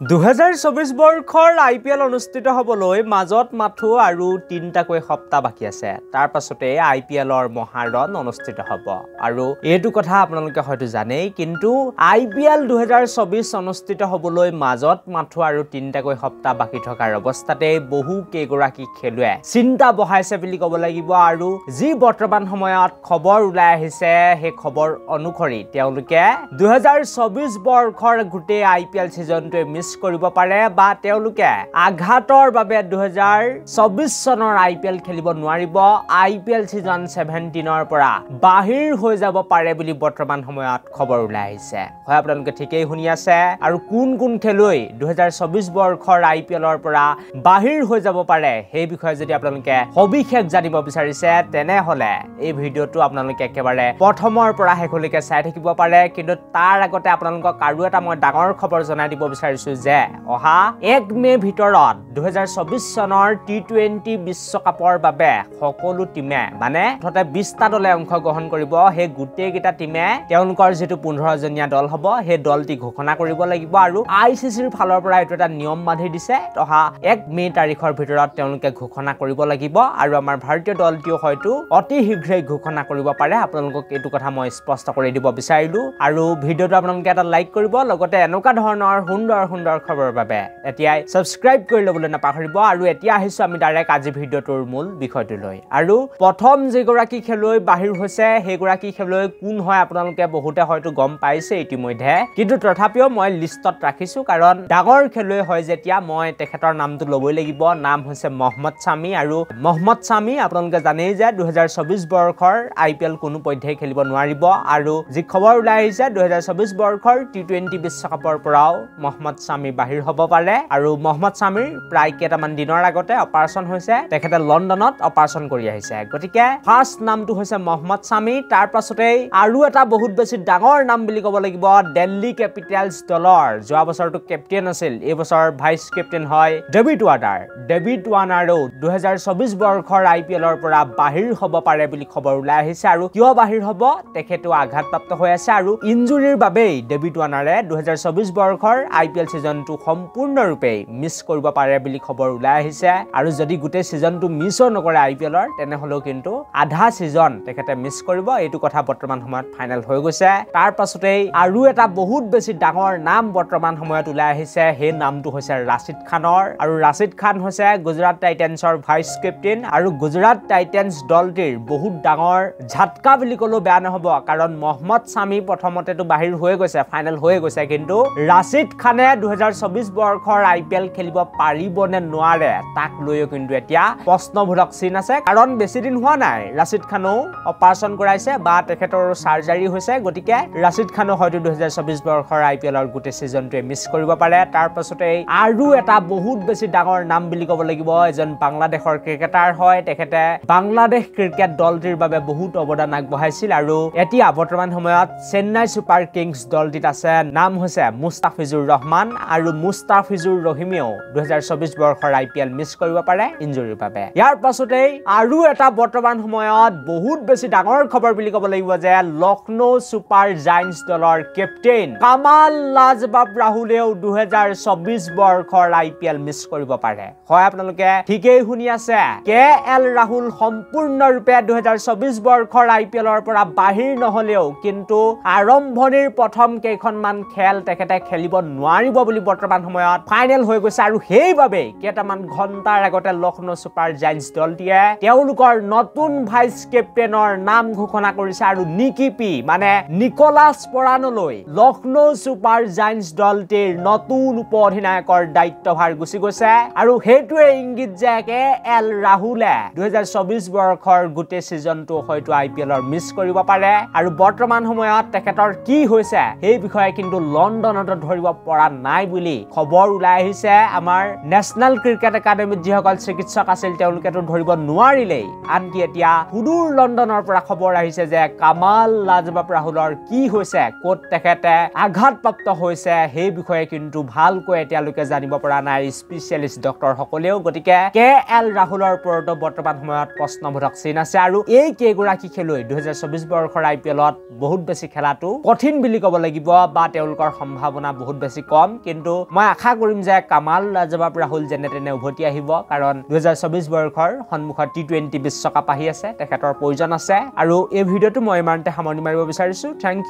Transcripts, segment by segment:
2024 বৰ্ষৰ IPL অনুষ্ঠিত হ'বলৈ মাজত মাথো আৰু 3টাকৈ সপ্তাহ বাকি আছে তাৰ পাছতে IPLৰ মহাৰণ অনুষ্ঠিত হ'ব আৰু এইটো কথা আপোনালোকে হয়তো জানেই কিন্তু IPL 2024 অনুষ্ঠিত হ'বলৈ মাজত মাথো আৰু 3টাকৈ সপ্তাহ বাকি থকাৰ অৱস্থাতে বহু কেইগৰাকী খেলুৱে চিন্তা বহাইছে বুলি ক'ব লাগিব আৰু যি বৰ্তমান সময়ত খবৰ ওলাই আহিছে সেই খবৰ অনুসৰি তেওঁলোকে 2024 বৰ্ষৰ গোটেই IPL সিজনটো কৰিব পাৰে বা তেওঁলোকে আঘাতৰ বাবে 2024 চনৰ IPL খেলিব নোৱাৰিব IPL সিজন 17ৰ পৰা বাহিৰ হৈ যাব পাৰে বুলি বৰ্তমান সময়ত খবৰ ওলাই আহিছে হয় আপোনালোকে ঠিকই শুনি আছে আৰু কোন কোন খেলুৱৈ 2024 বৰ্ষৰ IPLৰ পৰা বাহিৰ হৈ যাব পাৰে সেই বিষয়ে যদি আপোনালোকে সবিশেষ জানিব বিচাৰিছে তেনেহলে এই ভিডিওটো আপোনালোকে একেবাৰে প্ৰথমৰ পৰা শেষলৈকে চাই থাকিব পাৰে কিন্তু তাৰ আগতে আপোনালোকক আৰু এটা মই ডাঙৰ খবৰ জনাই দিব বিচাৰিছো যে অহা 1 মে ভিতৰত 2024 চনৰ T20 বিশ্বকাপৰ বাবে সকলো টিমে মানে ততে 20টা দলে অংশগ্ৰহণ কৰিব হে গুটেই গিটা টিমে তেওঁলোকৰ যেটো 15 জনীয়া দল হ'ব হে দলটি ঘোষণা কৰিব লাগিব আৰু ICCৰ ফালৰ পৰা এটো এটা নিয়ম বান্ধি দিছে অহা 1 মে তাৰিখৰ ভিতৰত তেওঁলোকে ঘোষণা কৰিব লাগিব আৰু আমাৰ ভাৰতীয় দলটিও হয়তো অতি শীঘ্ৰেই ঘোষণা কৰিব পাৰে আপোনালোকক এটো কথা মই স্পষ্ট কৰি দিব বিচাৰিলো আৰু ভিডিওটো আপোনালোকে এটা লাইক কৰিব লগতে এনেকুৱা ধৰণৰ সুন্দৰ খবৰৰ বাবে এতিয়াই সাবস্ক্ৰাইব কৰি লবলৈ নাপাহৰিব আৰু এতিয়া আহিছো আমি ডাইৰেক্ট আজি ভিডিওটোৰ মূল বিষয়টো লৈ আৰু প্ৰথম যেগৰাকী খেলুৱৈ বাহিৰ হৈছে হেগৰাকী খেলুৱৈ কোন হয় আপোনালোকে বহুতে হয়তো গম পাইছে ইতিমধ্যে কিন্তু তথাপিও মই লিষ্টত ৰাখিছো কাৰণ ডাঙৰ খেলুৱৈ হয় যেতিয়া মই তেখেতৰ নামটো লবই লাগিব নাম হৈছে মহম্মদ শামি আৰু মহম্মদ শামি আপোনালোকে জানেই যে 2024 বৰ্ষৰ IPL কোনো পধ্যে খেলিব নোৱাৰিব আৰু যি খবৰ ওলাই আহিছে 2024 বৰ্ষৰ T20 বিশ্বকাপৰ পৰাও মহম্মদ শামি বাহিৰ হ'ব পাৰে আৰু মহম্মদ শামিৰ প্ৰায় কেইটামান দিনৰ আগতে অপাৰেচন হৈছে তেখেতে লণ্ডনত অপাৰেচন কৰি আহিছে গতিকে ফাৰ্স্ট নামটো হৈছে মহম্মদ শামি তাৰ পাছতে আৰু এটা বহুত বেছি ডাঙৰ নাম বুলি ক'ব লাগিব দিল্লী ক্যাপিটেলছ দলৰ যোৱা বছৰটো কেপ্টেইন আছিল এই বছৰ ভাইস কেপ্টেইন হয় ডেভিড ৱাৰ্নাৰো 2024 বৰ্ষৰ IPLৰ পৰা বাহিৰ হ'ব পাৰে বুলি খবৰ ওলাই আহিছে আৰু কিয় বাহিৰ হ'ব তেখেতো আঘাতপ্ৰাপ্ত হৈ আছে আৰু ইনজুৰিৰ বাবে ডেভিড ৱাৰ্নাৰে 2024 বৰ্ষৰ IPL সিজনটো সম্পূৰ্ণৰূপে মিস কৰিব পাৰে বুলি খবৰ ওলাই আহিছে আৰু যদি গোটেই সিজনটো মিস নকৰে IPLৰ তেনেহলেও কিন্তু আধা সিজন তেখেতে মিস কৰিব এইটো কথা বৰ্তমান সময়ত ফাইনাল হৈ গৈছে তাৰ পাছতে আৰু এটা বহুত বেছি ডাঙৰ নাম বৰ্তমান সময়ত ওলাই আহিছে হে নামটো হৈছে ৰাশিদ খানৰ আৰু ৰাশিদ খান হৈছে গুজৰাট টাইটেন্সৰ ভাইস কেপ্টেইন আৰু গুজৰাট টাইটেন্স দলটিৰ বহুত ডাঙৰ ঝাটকা বুলি কলো বেয়া নহব কাৰণ মহম্মদ শামি প্ৰথমতেটো বাহিৰ হৈ গৈছে ফাইনাল হৈ গৈছে কিন্তু ৰাশিদ খানে 2024 বৰ্ষৰ IPL খেলিব পাৰিব নে নোৱাৰে তাক লৈও কিন্তু এতিয়া প্ৰশ্নবোধক চিন আছে কাৰণ বেছি দিন হোৱা নাই ৰাশিদ খানো অপাৰেচন কৰাইছে বা তেখেতৰ সাৰ্জাৰি হৈছে গতিকে ৰাশিদ খানো হয়তো 2024 বৰ্ষৰ IPLৰ গোটেই সিজনটোৱে মিস কৰিব পাৰে তাৰ পাছতে আৰু এটা বহুত বেছি ডাঙৰ নাম বুলি ক'ব লাগিব এজন বাংলাদেশৰ ক্ৰিকেটাৰ হয় তেখেতে বাংলাদেশ ক্ৰিকেট দলটিৰ বাবে বহুত অৱদান আগবঢ়াইছিল আৰু এতিয়া বৰ্তমান সময়ত চেন্নাই সুপাৰ কিংছ দলটিত আছে নাম হৈছে মুস্তাফিজুৰ ৰহমান আৰু মুস্তাফিজুৰ ৰহিমেও 2024 বৰ্ষৰ IPL মিস কৰিব পাৰে ইনজুৰিৰ বাবে ইয়াৰ পাছতে আৰু এটা বৰ্তমান সময়ত বহুত বেছি ডাঙৰ খবৰ বুলি ক'ব লাগিব যে লক্ষ্ণৌ সুপাৰ জায়ান্টছ দলৰ কেপ্টেইন কামাল লাজবাব ৰাহুলেও 2024 বৰ্ষৰ IPL মিস কৰিব পাৰে হয় আপোনালোকে ঠিকই শুনি আছে KL ৰাহুল সম্পূৰ্ণৰূপে 2024 বৰ্ষৰ IPLৰ পৰা বাহিৰ নহলেও কিন্তু আৰম্ভণিৰ প্ৰথম কেইখনমান খেল তেখেতে খেলিব নোৱাৰিব বুলি বৰ্তমান সময়ত ফাইনাল হৈ গৈছে আৰু সেইভাবে কেইটামান ঘণ্টাৰ আগতে লক্ষ্ণৌ সুপাৰ জায়ান্টছ দলটিয়ে তেওঁলোকৰ নতুন ভাইস কেপ্টেইনৰ নাম ঘোষণা কৰিছে আৰু নিকিপি মানে নিকোলাস পৰানলৈ লক্ষ্ণৌ সুপাৰ জায়ান্টছ দলটিৰ নতুন উপ অধিনায়কৰ দায়িত্বভাৰ গুচি গৈছে আৰু হেতুৱে ইংগিত যে KL ৰাহুলে 2024 বৰ্ষৰ গোটেই সিজনটো হয়তো IPLৰ মিস কৰিব পাৰে আৰু বৰ্তমান সময়ত তেখেতৰ কি হৈছে এই বিষয়ে কিন্তু লণ্ডনত ধৰিব পৰা নাই বুলি খবৰ ওলাই আহিছে আমাৰ নেশনাল ক্ৰিকেট একাডেমিত যিসকল চিকিৎসক আছিল তেওঁলোকেতো ধৰিব নোৱাৰিলেই আনকি এতিয়া সুদূৰ লণ্ডনৰ পৰা খবৰ আহিছে যে কামাল লাজবাব ৰাহুলৰ কি হৈছে কোট তেখেতে আঘাতপ্ৰাপ্ত হৈছে সেই বিষয়ে কিন্তু ভালকৈ এতিয়ালৈকে জানিব পৰা নাই স্পেশালিষ্ট ডক্টৰ সকলেও গতিকে KL ৰাহুলৰ ওপৰত বৰ্তমান সময়ত প্ৰশ্নবোধক চিন আছে আৰু এই কেইগৰাকী খেলুৱৈ 2024 বৰ্ষৰ IPLত বহুত বেছি খেলাটো কঠিন বুলি ক'ব লাগিব বা তেওঁলোকৰ সম্ভাৱনা বহুত বেছি কম কিন্তু মই আশা কৰিম যে কামাল লাজবাব ৰাহুল যেনে তেনে উভতি আহিব কাৰণ 2024 বৰ্ষৰ সন্মুখত T20 বিশ্বকাপ আহি আছে তেখেতৰ প্ৰয়োজন আছে আৰু এই ভিডিঅ'টো মই ইমানতে সামৰণি মাৰিব বিচাৰিছো thank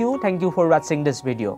you for watching this video'